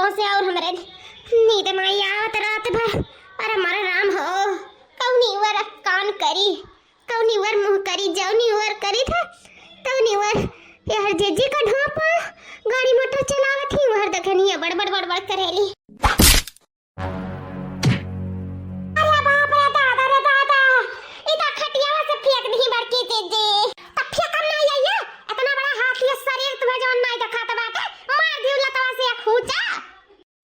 कबो से और हमरे नींद में आवत रात भर। अरे मारे राम हो, कौनी वर कान करी, कौनी वर मुंह करी, जौनी वर करी था तौनी वर यार जेजी का ढोपा गाड़ी मोटर चलावत ही वहर देखनी है बड़बड़ बड़बड़ करेली। अरे बाप रे दादा रे दादा, इता खटियावा से फेंक दी बड़की जेजी। तब फेंकम ना आइया, इतना बड़ा हाथी शरीर तुम्हें जो नहीं दिखाता बाटे, मार दी लतवा से खूचा।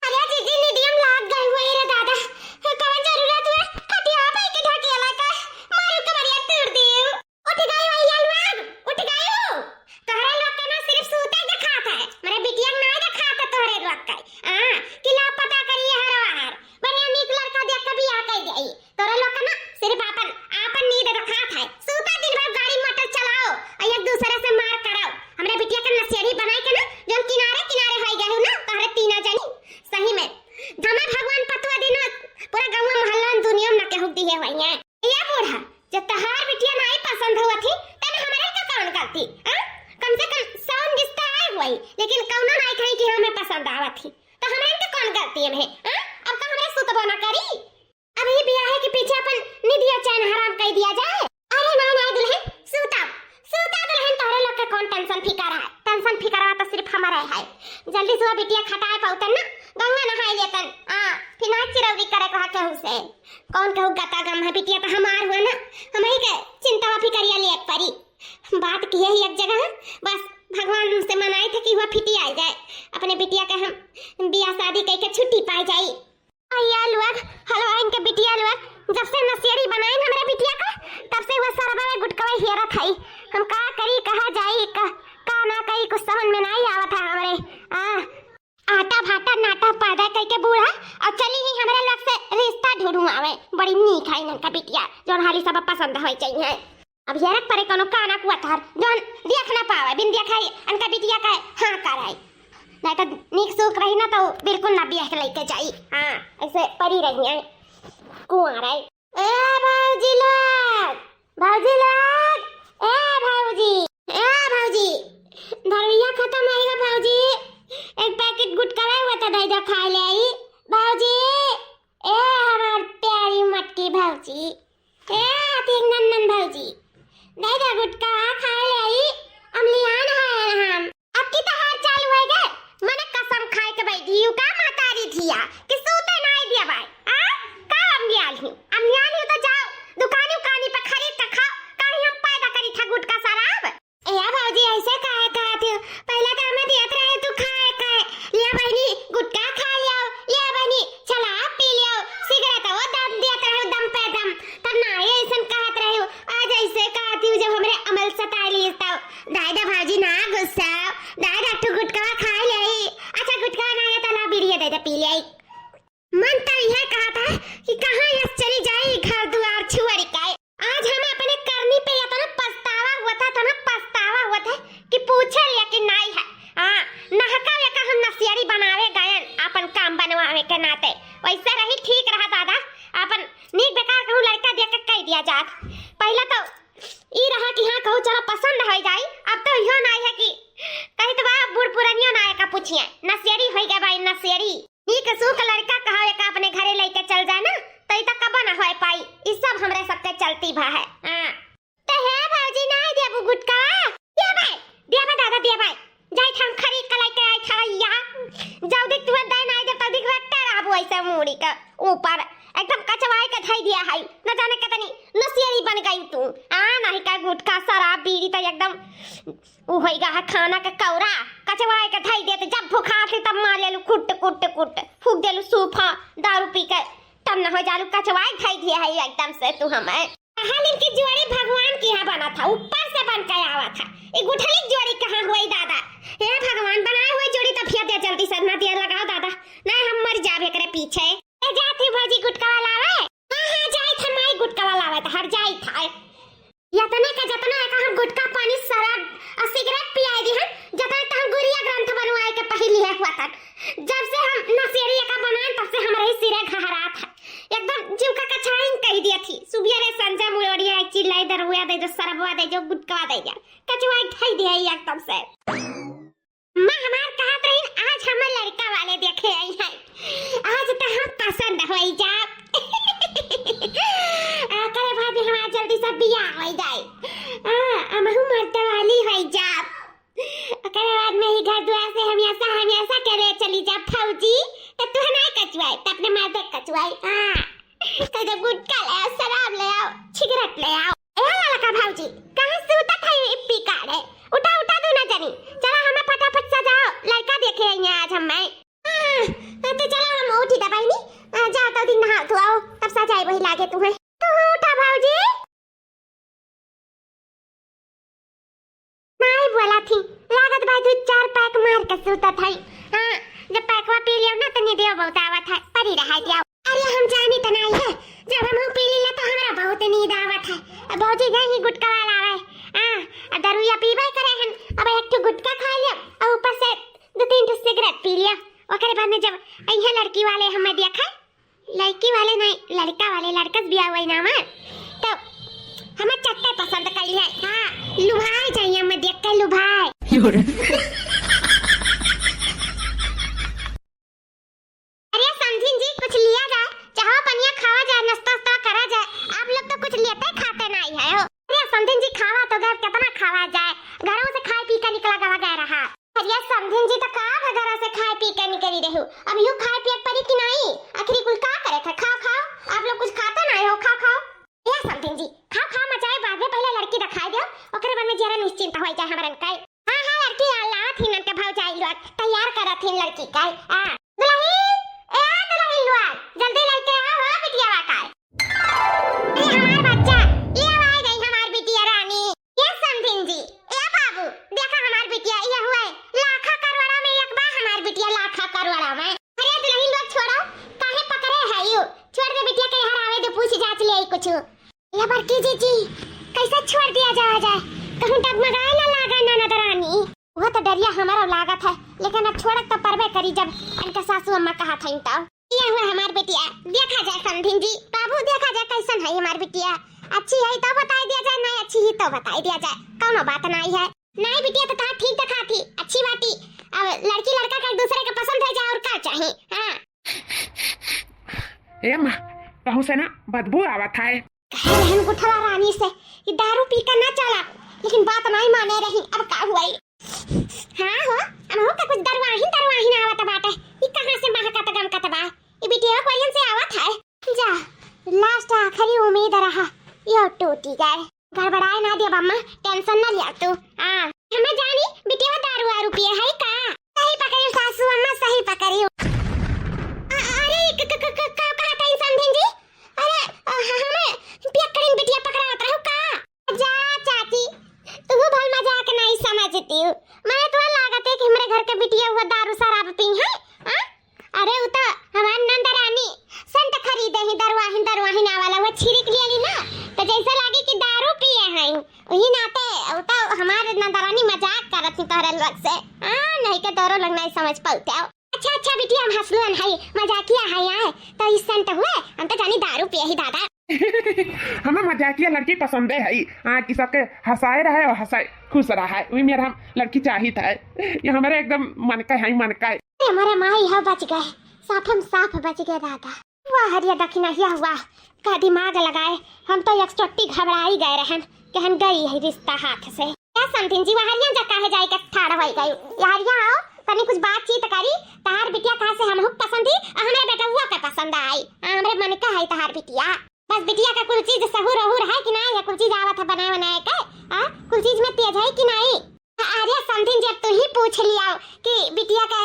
अरे जीजी नीडियम लाग गई हुई रे दादा, कवन जरूरत है खटियावा पे के ढकेला का मारू के बढ़िया तोड़ दियो। उठ गई वही अलवाग, उठ गई हो। तोहरे लोग के ना सिर्फ सूते दिखाता है, मेरे बिटिया नहीं दिखाता तोहरे लोग का। हां कि ला पता करिए हर बढ़िया नीक लड़का देख के बियाह कर देई। तोहरे लोग का ना सिर्फ आपन नींद दिखाता है, सूता दिन भर गाड़ी मोटर चलाओ और एक दूसरे से मार कराओ। हमरे बिटिया के नसेड़ी बनाई के ना जो किनारे किनारे होई गए हो ना तोहरे तीना जानी सही में जमा भगवान पतवा दिन पूरा गांव मोहल्ला दुनिया में के हुक दिए हुई है। ये बूढ़ा जब तहार बिटिया नहीं पसंद हुआ थी तब हमारे का कौन करती? हां कम से कम साउंड रिश्ता है हुई, लेकिन कौनो नहीं कही कि हमें पसंद आवत थी तो हमारे का कौन करती है? हां अब का हमारे सुतबो ना करी। अब ये बियाह है कि पीछे अपन निदिया चैन हराम कर दिया जाए। अरे ना ना दुल्हन सूता सूता दुल्हन, तोहरे लोग के कौन टेंशन फिकर है? टेंशन फिकर तो सिर्फ हमारे है। जल्दी से बिटिया खटाए पाउतन ना गंगा नहाए लेतन। फिर ना चिरौरी करे कहा कहू से कौन कहू गता गम है बिटिया तो हमार हुआ ना, हम ही के चिंता फिकरिया ले परी। बात की है एक जगह बस भगवान से मनाए थे कि वह फिटी आ जाए अपने बिटिया के हम बियाह शादी कह के छुट्टी पाई जाई। आया लोग हलवा इनके बिटिया लोग जब से नसेड़ी बनाए हमरे बिटिया का तब से वह सरबा में गुटकवा हेरा थाई। हम का करी कहा जाई का ना करी कुछ समझ में नहीं आवत है हमरे। आटा भाटा नाटा पैदा करके बूढ़ा और चली ही हमारे लोग से रिश्ता ढूंढू आवे। बड़ी नीक है इनका बिटिया जोन हाली सब पसंद होई चाहिए। अब हेरक परे कोनो काना कुआ थार जोन देख ना पावे बिन देखाई इनका बिटिया का हां कराई नहीं तो नीक सुख रही ना तो बिल्कुल ना बियाह के लेके जाई। हां ऐसे परी रही है कुआं रही। ए भौजी लोग, भौजी लोग, ए भौजी धरविया खत्म आएगा भौजी, एक पैकेट गुटखा हुआ था दे दो खा ले आई भौजी। ए हमार प्यारी मटकी भौजी, ए तीन नंदन भौजी दे दो गुटखा खा ले आई। अमलियान है हम अब की तो हार चालू हो गए मने कसम खाए के बैठी हूं का मातारी थिया कि सूते नहीं दिया भाई। का अमलियान हूं तो जाओ दुकानी उकानी पे खरीद के खाओ, कहीं हम पैदा करी था गुटखा शराब। ए भौजी ऐसे काहे कहते हो, पहले तो हमें दियत रहे तू खाए लिया बहनी गुटखा खा लियो, लिया बहनी शराब पी लियो, सिगरेट वो दम दियत रहे दम पे दम तब ना ऐसन कहत रहे हो। आज ऐसे कहती हूं जब हमरे अमल सताई ली तब दादा भौजी ना गुस्सा दादा तू गुटखा खा ले। अच्छा गुटखा ना है तो ला बीड़ी दे दे पी ले। मन तो यह कहा था कि कहां यस चली जाए घर द्वार छुआरी का। आज हमें अपने करनी पे या तो ना पछतावा हुआ था कि पूछे लिया कि नहीं है। हां नहका या हम नसियारी बनावे गए अपन काम बनवावे के नाते वैसे रही ठीक रहा दादा। अपन नीक बेकार कहूं लड़का देख के कह दिया जात। पहले तो ई रहा कि हां कहूं चलो पसंद हो जाई, अब तो यो नहीं है कि कहीं तो बा बूढ़ पुरानिया ना का पूछिए नसियारी हो गए भाई नसियारी नीक सुख लड़का कहा का अपने घरे लेके चल जाए ना तो इता कब ना हो पाई। ई सब हमरे सबके चलती भा है। हां तो है भौजी नहीं देबू गुटका दे दादा दे भाई जाई हम खरीद के लेके आई था या जाऊ देख तू दे नहीं दे तब रट्टा आबू ऐसे मुड़ी का ऊपर एकदम कचवाई के धई दिया है न जाने कितनी नसियारी बन गई तू। नहीं का गुटखा शराब बीड़ी तो एकदम उ होइगा है खाना के कौरा कचवाई के धई देते जब भूखा थे तब मार लेलू कुट फूक देलू सूफा दारू पी के तब न हो जालू कचवाई धई दिया है एकदम से तू हमें। हालिन की जोड़ी भगवान की यहाँ बना था ऊपर से बन के आवा था। ये गुठली जोड़ी कहाँ हुई दादा? हे भगवान बनाए हुए जोड़ी तो फिर दे जल्दी से ना देर लगाओ दादा नहीं हम मर जावे करे पीछे। ए जाती भौजी गुटका वाला आवे। हां जाई था माई गुटका वाला आवे हर जाई था यतने का जतना है हम गुटका पानी शराब और सिगरेट पियाई दी है जतना तो हम गुड़िया ग्रंथ बनवाए के पहली है हुआ था। जब से हम नसेड़ी का बनाए तब से हमारे सिरे घहरा था एकदम जीव का कछाइन कह दिया थी। सुबह रे संजय मुड़िया चिल्लाई दरहुआ दे जो सरबवा दे जो गुटका दे जा कचवाई खाई दिया एकदम से। मां हमार कहत रही आज हम लड़का वाले देखे आई हैं। आज तो हम पसंद होई जा। करे भाभी हमारा जल्दी से बियाह हो जाए। हमहू मर्द वाली होई जा। करे बाद में ही घर द्वार से हमेशा करे चली जा फौजी। तो तू नहीं कचवाई, तो अपने मर्द कचवाई। तो जब गुटखा ले आओ, शराब ले आओ, सिगरेट ले आओ। लड़का भौजी कहाँ से उठा था इप्पी काढ़े? उठा दो ना जनी। चलो हमें फटाफट सजाओ, लड़का देखे आएंगे आज हम। तो चलो हम उठी दबाई नहीं। जाओ तो दिन नहा धोओ, तब सजाई वही लागे तुम्हें। तो उठा भौजी। नहीं बोला थी, लागत भाई 2-4 पैक मार के सुता था। जब पैकवा पी लियो ना तो निदियो बहुत आवत है, परी रहा दिया। अरे हम जानी तो नहीं है, जब हम पी ली तो हमरा बहुत नींद आवत है। अब भौजी नहीं गुटका वाला आवे। दरुया पीबे करे हन। अब एक तो गुटका खा लियो और ऊपर से 2-3 तो सिगरेट पी लियो। ओकरे बाद में जब अइहा लड़की वाले हमें देखा, लड़की वाले नहीं लड़का वाले, लड़कस बिया हुई ना हमार, तो हमें चट्टे पसंद कर लिया। लुभाई चाहिए हमें देख के लुभाई। अरे समझिन जी कुछ लिया जाए, चाहो पनिया खावा जाए, नाश्ता करा जाए। आप लोग तो कुछ लेते खाते नहीं है हो। अरे समझिन जी खावा तो गए, कितना खावा जाए? घरों से खाए पी के निकला गया रहा। अरे समझिन जी तो कहाँ घरों से खाए पी के निकली रही हो? अब यूं खाए पिए परी कि नहीं? आखिरी कुल का करे थे? खाओ। आप लोग कुछ खाते नहीं हो, खाओ। ये समझिन जी खाओ मचाए, बाद में पहले लड़की दिखाई दो, ओकरे बाद में जरा निश्चिंत हो जाए हमरन का। हां लड़की अल्लाह थी न के भौजाई लोग तैयार करत थी लड़की का। दुल्हन लोग जल्दी लेके आओ हो बिटिया का। अरे हमार बच्चा ले आए गई, हमार बिटिया रानी। ये समझिन जी ए बाबू देखा हमार बिटिया ये हुए लाखा करवाड़ा में, एक बार हमार बिटिया लाखा करवाड़ा में। अरे दुल्हन लोग छोड़ो, काहे पकड़े है यू? छोड़ दे बिटिया के यहाँ आवे दे, पूछ जांच ले कुछ। ये बड़की जी कैसे छोड़ दिया जाए? कहूं डगमगाए ना लागा ना नदरानी। वो तो डरिया हमारा लागत है, लेकिन अब छोड़क तो परबे करी जब इनका सासू अम्मा कहा था इनका। ये हुआ हमार बिटिया, देखा जाए समझिन जी। बाबू देखा जाए कैसन है हमार बिटिया। अच्छी है तो बताई दिया जाए, नहीं अच्छी ही तो बताई दिया जाए। कौनो बात नहीं है। नहीं बिटिया तो ठीक दिखाती, अच्छी बाती। अब लड़की लड़का का एक दूसरे के पसंद है जाए और क्या चाहिए। ए मां कहूं से ना बदबू आवत है। बहन गुठला रानी से कि दारू पी कर ना चला, लेकिन बात नहीं माने रही। अब का हुआ? हो हम का कुछ दरवाही आवत बाटे। ई कहां से महकत गमकत बा? ई बिटिया कोयन से आवत है। जा लास्ट आखिरी उम्मीद रहा, यो टूटी गए। गड़बड़ाए ना दे बम्मा, टेंशन ना लिया तू। हमें जानी बिटिया दारू पिए है का? सही पकड़ी सासू अम्मा, सही पकड़ी। अरे का कहता है समझिन जी? अरे हमें पियकरिन बिटिया पकड़ात रहू का? जा चाची तू भल मजाक नहीं समझती हूँ। मैं तो लागत है कि हमारे घर के बिटिया हुआ दारू शराब पी है। अरे वो तो हमार नंद रानी संत खरीदे ही दरवाही ना वाला वो छिड़क लिया ना, तो जैसा लागी कि दारू पिए हैं। वही नाते वो तो हमारे नंद रानी मजाक करत थी तोहरे लोग से। नहीं के तोरो लोग नहीं समझ पाते। अच्छा बिटिया हम हंसलुन है, मजाकिया है यहाँ तो इस संत हुए, हम तो जानी दारू पिए ही दादा। हमें मजाकिया लड़की पसंद है कि सबके हंसाए रहे और हंसाए खुश रहा है। वही मेरा हम लड़की चाहिए था। ये हमारे एकदम मन का है। हमारे माई है बच गए, साफ बच गए दादा। वाह हरिया दखिना हुआ का दिमाग लगाए। हम तो एक चोटी घबराई गए रहन कि हम गई है रिश्ता हाथ से। क्या समझिन जी वहां जका है जाए के ठाड़ होई गई। यारिया आओ तनी कुछ बातचीत करी। तहार बिटिया कहां से हमहु पसंद ही, हमरे बेटा हुआ के पसंद आई। हमरे मन का है तहार बिटिया। बस बिटिया का कुल चीज सहूर है कि नहीं? कुल चीज आवत है बनाए के? कुल चीज में तेज है कि नहीं? अरे समझिन जब तू ही पूछ लिया कि बिटिया का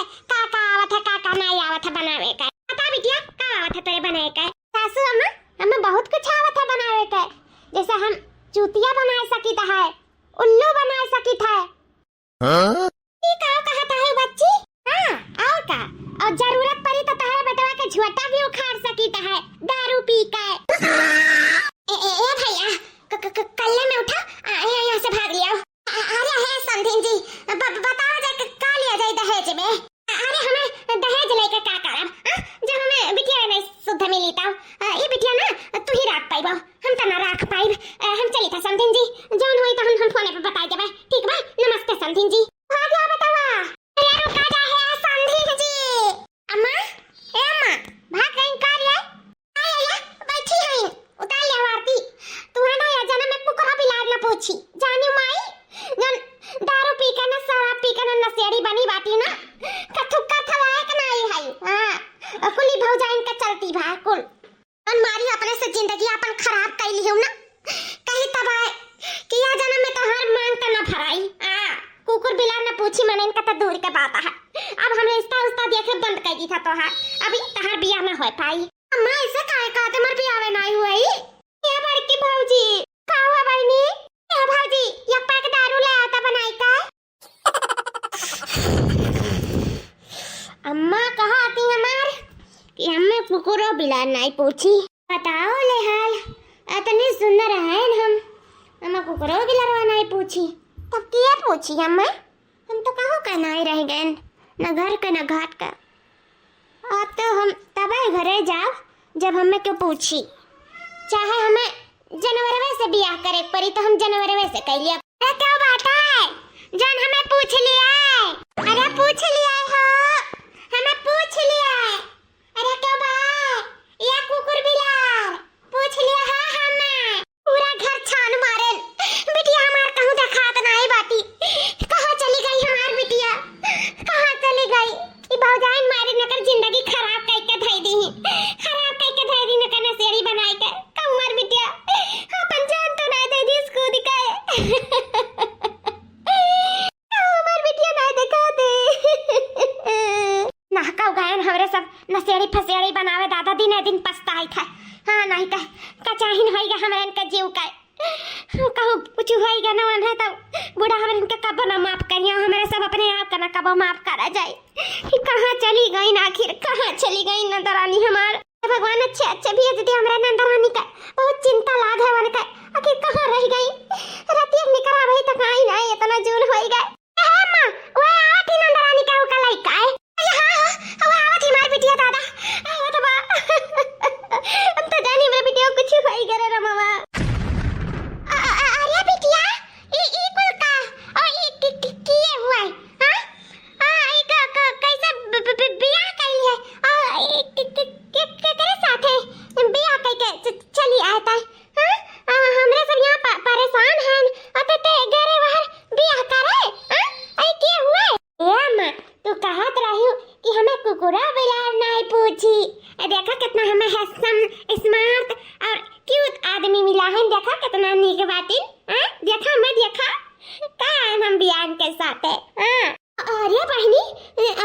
आवत है का नहीं आवत है बनावे का। बता बिटिया का आवत है तेरे बनाए का? सासू अम्मा हमें बहुत कुछ आवत है बनावे का। जैसे हम चूतिया बना सकीता है, उल्लू बना सकीता है। ठीक है कहता है बच्ची। और का? और जरूरत पड़ी तो तारे बेटवा के झोटा भी उखाड़ सकीता है दारू पी के। ए भैया कल्ले में उठा यहाँ से भाग लिया। अरे है समझिन जी बताओ जाए का लिया जाए दहेज में? अरे हमें दहेज लेके का करब? जब हमें बिटिया नहीं शुद्ध मिली तो ये बिटिया ना तू ही राख पाइबो, हम तो ना राख पाइब। हम चली था समझिन जी, जौन होई तो हम फोन पे बताई देबे। ठीक बा, नमस्ते समझिन जी। आ गया बतावा। अरे रुका जा है समझिन जिंदगी अपन खराब कर ली हूं ना कहीं तब आए कि या जन्म में तो हर मांग त न भराई कुकुर बिलार ने पूछी मैंने इनका तो दूर के बात है अब हमने इसका उसका देखे बंद कर दी था तो है अभी तहर बियाह ना हो पाई अम्मा ऐसे काहे का तुम्हार बियाह में नहीं हुई ये बड़की भौजी का हुआ बहनी ये भौजी ये पैक दारू ले आता बनाई का अम्मा कहा आती हमार कि हमें कुकुरो बिलार नहीं पूछी बताओ ले हाल इतनी सुंदर है हम हमें कुकुरो बिलार नहीं पूछी तब क्या पूछी हमें हम तो कहो का नहीं रह गए न घर का न घाट का अब तो हम तबे घरे जाओ जब हमें क्यों पूछी चाहे हमें जनवरी से बियाह करे पड़ी तो हम जनवरी से कर लिया अरे क्या बात है जान हमें पूछ लिया अरे पूछ लिया हो हमें पूछ लिया अरे क्या बात ये कुकुर बिलार पूछ लिया है हमें पूरा घर छान मारे बिटिया हमार कहूं देखात नहीं बाटी कहां चली गई हमार बिटिया कहां चली गई ई भौजाइन मारी नकर जिंदगी खराब करके धई दी खराब करके धई दी नकर नसेड़ी बनाई के कमर बिटिया अपन जान तो नहीं दे दी इसको दिखाए हमार बिटिया नहीं दिखा दे ना का गायन हमरे सब नसेड़ी फसेड़ी बनावे दादा दिन पछताई था हां नहीं कह कचाहिन होइगा हमरा इनका जीव का कहू कुछ होइगा ना मन है तब बूढ़ा हमरा इनका कब ना माफ करिया हमारे सब अपने आप करना कब माफ करा जाए कहां चली गई ना आखिर कहां चली गई नंदरानी हमार भगवान अच्छे अच्छे भेज दे हमरा नंदरानी का बहुत चिंता लाग है वन का आखिर कहां रह गई राती निकरा भाई तो काई ना इतना जून होई गए ए मां ओए आवत ही नंदरानी का का लइका है हां आवत ही मार बिटिया दादा आवत बा अब तो जानी मैं बिटिया कुछ होई करे रे मामा अरे बिटिया ई कुल का और ई किए हुआ है हां ई का कैसे बियाह कई है और के तेरे साथ है बियाह कई के चली आता है हां हमरे सब यहां परेशान हैं अते ते घरे बाहर बियाह करे हां आई के हुआ ए मां तू कहत रही कि हमें कुकुरा बिलार नहीं पूछी देखा कितना हमें हैंडसम स्मार्ट और क्यूट आदमी मिला है देखा कितना नीक बाटी हां देखा मैं देखा का हम बियान के साथ है हां अरे बहनी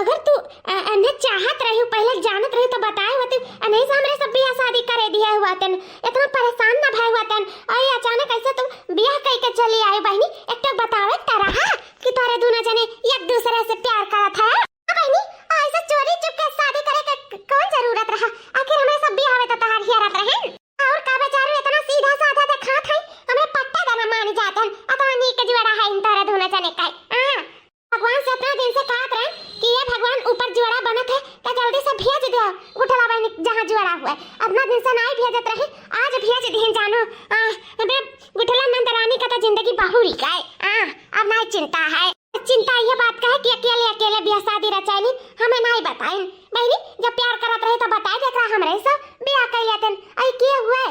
अगर तू अन्य चाहत रही हो पहले जानत रही तो बताए होते नहीं से हमरे सब बियाह शादी करे दिया हुआ तन इतना परेशान ना भाई हुआ तन और अचानक ऐसे तुम बियाह कई के चली आई बहनी एक तो बतावे तरह कि तारे दोनों जने एक दूसरे से प्यार करत है बहनी ऐसे चोरी चुपके शादी करे के कौन जरूरत रहा आखिर हमें सब बियाह में तो तहार हियरत रहे और का बेचारू इतना सीधा साधा दिखात है हमें पट्टा देना मान जातन अतवा नीक जोड़ा है इन तारे दोनों जने का भगवान से इतना दिन से कहत रहे कि ये भगवान ऊपर जोड़ा बनत है तो जल्दी से भेज दो गुठला बहनी जहां जोड़ा हुआ है अपना दिन से नहीं भेजत रहे आज भेज दें जानो बे गुठला नंदरानी का तो जिंदगी बहुल गए अब नहीं चिंता है चिंता ये बात का है कि अकेले अकेले बियाह शादी रचाई हमें नहीं बताए बहनी जब प्यार करत रहे तो बताए देखा हमरे से बियाह कर लेतन आई के हुआ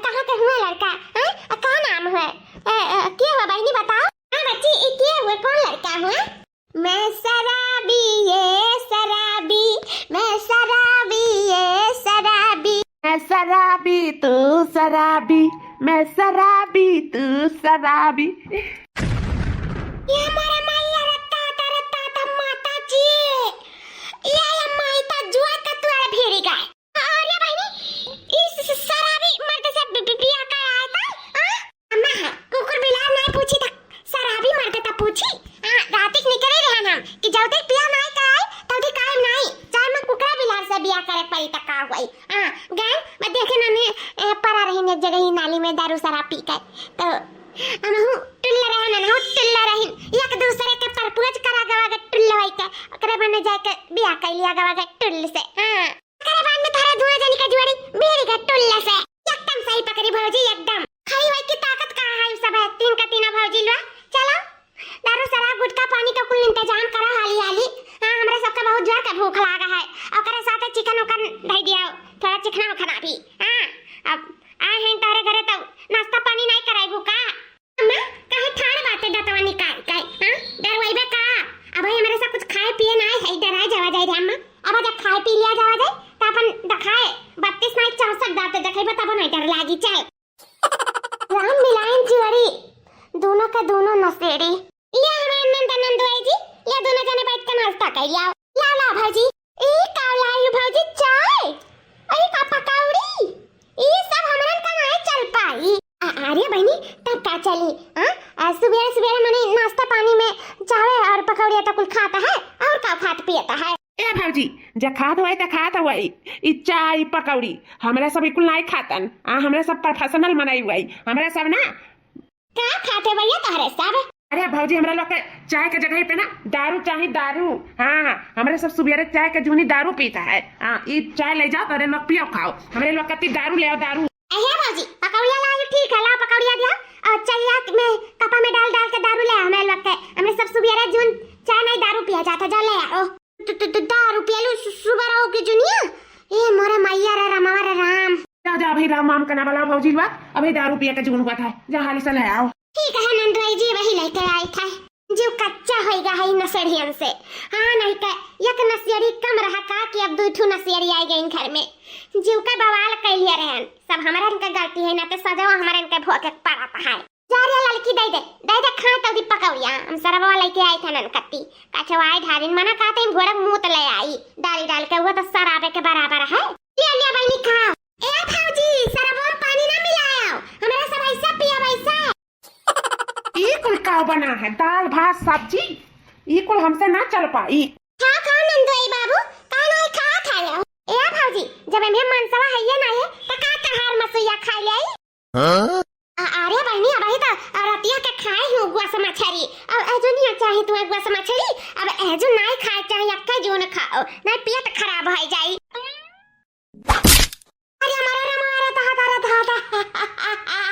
कहां के हुआ लड़का का नाम है के हुआ बहनी बताओ हां बच्ची ये के हुआ कौन लड़का हुआ मैं शराबी ये शराबी मैं शराबी ये शराबी मैं शराबी तू शराबी मैं शराबी तू शराबी ये हमारा मैया रत्ता माता जी ये माईता जुआ का तुआरे भेड़ी गए और ये बहनी इस शराबी मर्द से बिया का आया था अम्मा कुकुर बिलार नहीं पूछी था शराबी मर्द था पूछी रातिक निकले रहन हम कि जब तक बिया नहीं कराए तब तक कायम नहीं चाहे मैं कुकरा बिलार से बिया करे परी तक का हुई गाय मैं देखे ना मैं परा रही एक जगह ही नाली में दारू शराब पी कर तो हम टुल्ला रहन हम टुल्ला रही एक दूसरे के परपोज करा गवा के टुल्ला होई के करे बने जाए के बिया कर लिया गवा के टुल्ल से करे बाद में थारा दुआ जानी का जुआड़ी बेरी के टुल्ला से एकदम सही पकड़ी भौजी एकदम खाई वाई की ताकत कहां है सब है तीन का तीना भौजी लो चलो दारू शराब गुटखा पानी का कुल इंतजाम करा हाली हाली हमरा सबका बहुत जोर का भूख लागा है और करे साथे चिकन उकन दे दिया थोड़ा चिकना खाना भी अब आए हैं तारे घरे तो नाश्ता पानी नहीं कराई भूखा अम्मा काहे ठाड़ बातें दतवा निकाल के डरवाइबे का अब हमारे सब कुछ खाए पिए नहीं है डराए जावा जाए रे अम्मा अब जब खाए पी लिया जावा जाए तो अपन दखाए 32 नहीं 64 दाते देखेबे तब नहीं डर लागी चल राम मिलायन चिवड़ी दोनों का दोनों नसेड़ी ये हमारे नंदुआई जी ये दोनों जने बैठ के नाश्ता कर लिया ला ला भाजी ए कालाई भाजी चाय अरे का पकौड़ी ये सब हमरन का नहीं चल पाई अरे बहनी तब का चली हां सुबह सुबह मने नाश्ता पानी में चाय और पकौड़िया तो कुल खाता है और का खात पियता है ए भाजी जे खात हुआ तो खात हुआ ई चाय पकौड़ी हमरा सब बिल्कुल नहीं खातन हमरा सब प्रोफेशनल मनाई हुई हमरा सब ना का खाते भैया तोहरे सब अरे भाजी हमरा लोग के चाय के जगह पे ना दारू चाहिए दारू हाँ हमारे सब सुबह चाय के जूनी दारू पीता है हाँ ये चाय ले जाओ तारे लोग पियो खाओ हमारे लोग कहती दारू ले आओ दारू अहे भाजी पकौड़िया ला ठीक है ला पकौड़िया दिया और चाहिए में कपा में डाल के दारू ले हमारे लोग के हमने सब सुबह जून चाय नहीं दारू पिया जाता जा ले आओ दारू पिया लो सुबह रहो की जुनिया ए मोरे मैया रे रामा रे राम जा जा भाई राम नाम करना वाला भाजी बा अभी दारू पिया के जून हुआ था जा हाली से ले आओ ठीक है नंदुआई जी वही लेके आई था जो कच्चा होएगा है नसेड़ियन से हाँ नहीं का एक नसेड़ी कम रहा का कि अब दो ठू नसेड़ी आई गई घर में जीव का बवाल कैलिए रहन सब हमारा इनका गलती है ना तो सजा हमारा इनका भोग पड़ता है जा रे लड़की दे दे खा तो दी पकौड़िया हम सरवा लेके आई था ननकत्ती कछवाई ढारिन मना कहते हम घोड़ा मुंह ले आई डाली डाल के वो तो सराबे के बराबर है ले ले बहनी खाओ ए भाऊजी सरवा पानी ना मिलाओ हमारा सब ऐसा पिया वैसा ये कुल का बना है दाल भात सब्जी ये कुल हमसे ना चल पाई खा नंदुआई बाबू का नहीं खा था लो ए भाऊजी जब मैं मनसवा है ये नहीं तो का कहार मसुया खा ले हां अरे बहनी अब ही तो रतिया के खाए ही गुआ से मछली अब एजो नहीं चाहे तू गुआ से मछली अब एजो नहीं खाए चाहे अक्का जो न खाओ नहीं पेट खराब हो जाई अरे हमारा था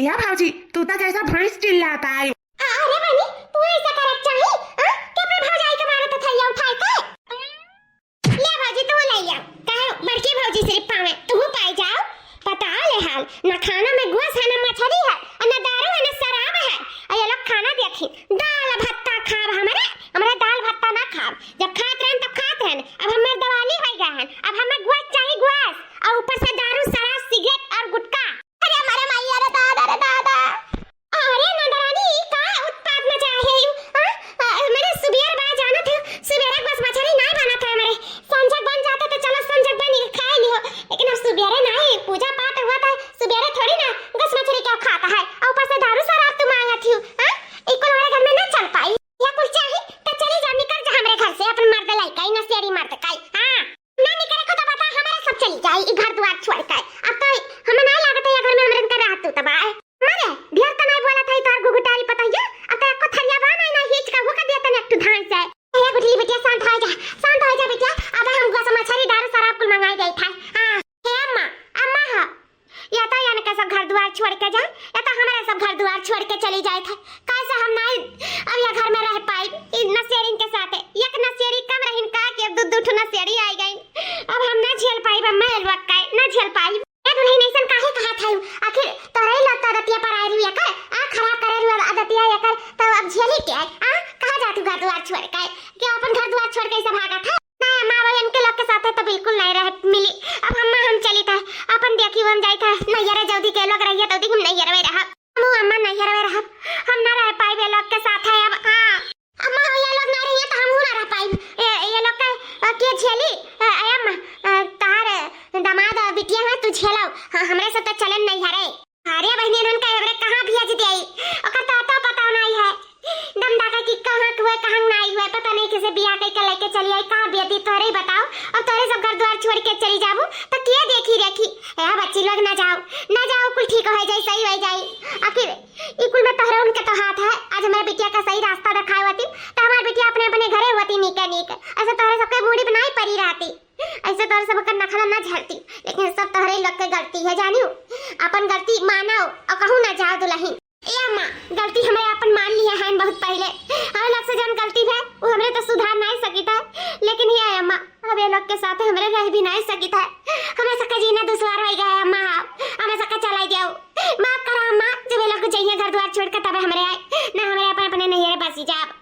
या भाजी तू तो जैसा भैंस चिल्लाता है अरे बहनी तू ऐसा कर चाहिए हां के पे भौजाई के मारे तो थैया उठाए के ले भाजी तू ले आ कहे बड़की भौजी सिर्फ पावे तू पाई जाओ पता ले हाल न खाना में गोश है न मछली है और न दारू है न शराब है और ये लोग खाना देखी दाल भत्ता खाब हमारे दाल भत्ता ना खाब जब खात रहन तब खात रहन अब हमें दिवाली हो गया है अब हमें गोश चाहिए गोश और ऊपर से दारू शराब सिगरेट और गुटखा अरे हमारे मैया रे दादा अरे नंदरानी का उत्पाद मचा है मैंने सुबह बाहर जाना था सुबह बस मछली नहीं बना था हमारे संजक बन जाते तो चलो संजक बन खा लियो लेकिन अब सुबह नहीं पूजा पाठ हुआ था सुबह थोड़ी ना गस मछली क्या खाता है और ऊपर से दारू शराब तू मांगा थी हां एक हमारे घर में ना चल पाई या कुछ चाहिए तो चली जा निकल जा हमारे घर से अपन मर्द लाई काई नसेड़ी मर्द काई हां ना निकले को तो बता हमारा सब चली जाए घर द्वार छोड़ के अब तो हमें नहीं लागत है घर में हमरे का रात तू तबाह मारे बिहार तो नहीं बोला था तार गुगुटारी पता है अब तो को थरिया बा नहीं हिच का वो का देता ने तू धान से ए गुटली बिटिया शांत हो जा बिटिया अब हम गुआ मछली दारू शराब कुल मंगाई गई था हां हे अम्मा हा या तो यानी का सब घर द्वार छोड़ के जा या तो हमारा सब घर द्वार छोड़ के चली जाए था कैसे हम नहीं अब ये घर में रह पाई इन नसेड़ी के साथ एक नसेड़ी कम रहिन का के दो दो ठो नसेड़ी आई गई अब हम ना झेल पाई बम्मा एलवक का ना झेल पाई ए दुल्हन ऐसन काहे कहा था आखिर तोरे लगता दतिया पर आई रुया का खराब करे रुआ दतिया या कर तो अब झेली के कहां जा तू घर द्वार छोड़ के कि अपन घर द्वार छोड़ के ऐसा भागा था ना मां बहन के लोग के साथ तो बिल्कुल नहीं रह मिली अब हम चली था अपन देखी हम जाई था नैयर जल्दी के लोग रहिए तो हम नैयर में रह हम अम्मा नैयर में रह हम ना रह पाई वे लोग के साथ है अब हां अम्मा ये लोग ना रहिए तो हम ना रह पाई ये लोग के झेली अम्मा तार दामाद बिटिया है तू झेलाओ हमरे से तो चलन नहीं हरे अरे बहनी उनका हमरे कहां भेज देई ओकर तो पता नहीं है दम दाका की कहां हुए कहां नहीं हुए पता नहीं किसे बियाह के लेके चली आई कहां बेटी तोरे बताओ और तोरे सब घर द्वार छोड़ के चली जाबू तो के देखी रेखी ए बच्ची लोग ना जाओ कुल ठीक हो जाए सही हो जाए आखिर ई कुल में तोहरे उनके तो हाथ है आज हमारे बिटिया का सही रास्ता दिखाए होती तो हमारी बिटिया अपने अपने घरे होती नीक ऐसे तोहरे सबके बूढ़ी बनाई पड़ी रहती ऐसे तोहरे सब का नखरा ना झलती लेकिन सब तोहरे लोग के गलती है जानियो अपन गलती मानो और कहूं ना जाओ दुल्हन ए अम्मा गलती हमें अपन मान लिया है बहुत पहले हम लोग से जन गलती है वो हमरे तो सुधार नहीं सकी था लेकिन ये अम्मा अब ये लोग के साथ हमरे रह भी नहीं सकी था हमें सबका जीना दुश्वार हो गया है अम्मा हमें सबका चलाई दियो माफ करो अम्मा जब ये लोग चाहिए घर द्वार छोड़ के तब हमरे आए ना हमरे अपन अपने नहीं बसी जाब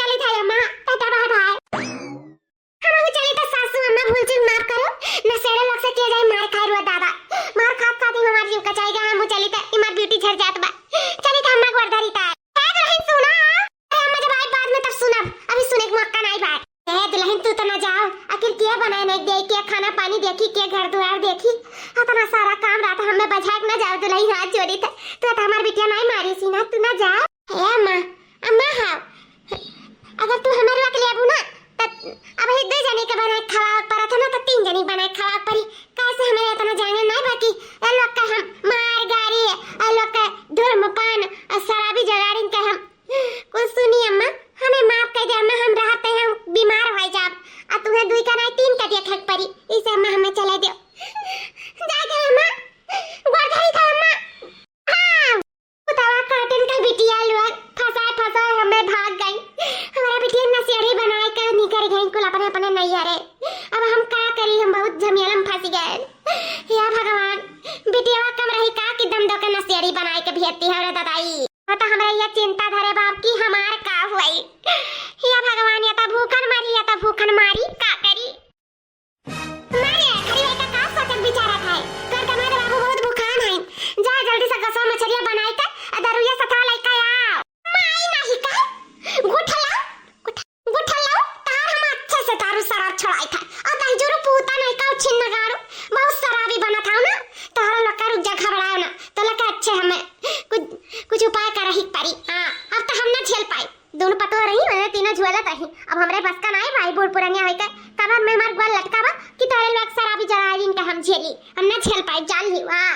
चली था अम्मा टाटा बाय बाय हम चली तो सासू अम्मा भूल चूक माफ करो न सेड़े लोग से के जाए मार खा रुआ दादा मार खा खा दी जीव का चाहिए हम चली त इमार ब्यूटी झड़ जात बा चली त हम्मा गोरधरी ता ए दुल्हन सुना अरे हम्मा जब आई बाद में तब सुनब अभी सुने के मौका नहीं बा ए दुल्हन तू तो ना जाओ आखिर क्या बनाए नहीं दे के खाना पानी देखी के घर द्वार देखी इतना सारा काम रात हमें बजा के ना जाओ दुल्हन हाथ जोड़ी त तू तो हमार बिटिया नहीं मारी सी ना तू ना जा ए अम्मा अम्मा हां अगर तू हमारे वक्त ले आबू ना अब ही 2 जने के बनाए खवा पर था ना तो 3 जने बनाए खवा परी कैसे हमें इतना जाने नहीं बाकी ए लोग का हम मार गाड़ी ए लोग का धूम्रपान और शराबी जगाड़िन के हम कुछ सुनी अम्मा हमें माफ कर दे अम्मा हम रहते हैं हम बीमार हो जाब आ तुम्हें 2 का नहीं 3 का देखे परी इसे अम्मा हमें चले दो जा गए अम्मा गोरधरी था अम्मा हां तवा काटन का बिटिया लोग फसा हमें भाग गई हमारा बिटिया नसेड़ी बनाए कर निकल गई कुल अपने अपने नहीं आ रहे अब हम क्या करी हम बहुत झमेला में फंस गए हे भगवान बिटिया कम रही का कि दम दो के नसेड़ी बनाए के भेजती है रे दादाई तो हमरा ये चिंता धरे बाप की हमार का हुई हे भगवान या तो भूखन मारी का करी मारे खरी का सोचक बिचारा था कर कमारे बाबू बहुत भूखान है जा जल्दी से गसो मछलियां बनाई के दरुया सथा लइका आ माई नहीं का गुठला तार हम अच्छे से तारू शराब छड़ाई था और तंजूरू पूता नहीं का छिन्न गारू बहुत शराबी बना था ना तारा लका रुक जा घबराओ ना तो लका अच्छे हमें कुछ उपाय कर ही परी हां अब तो हम ना झेल पाई दोनों पतो रही मैंने तीनों झुलत रही अब हमरे बस का नहीं भाई बूढ़ पुरानिया होई का कबर में मार गोल लटकावा कि तारे लोग शराबी जराइन का हम झेली हम ना झेल पाई जान ही हां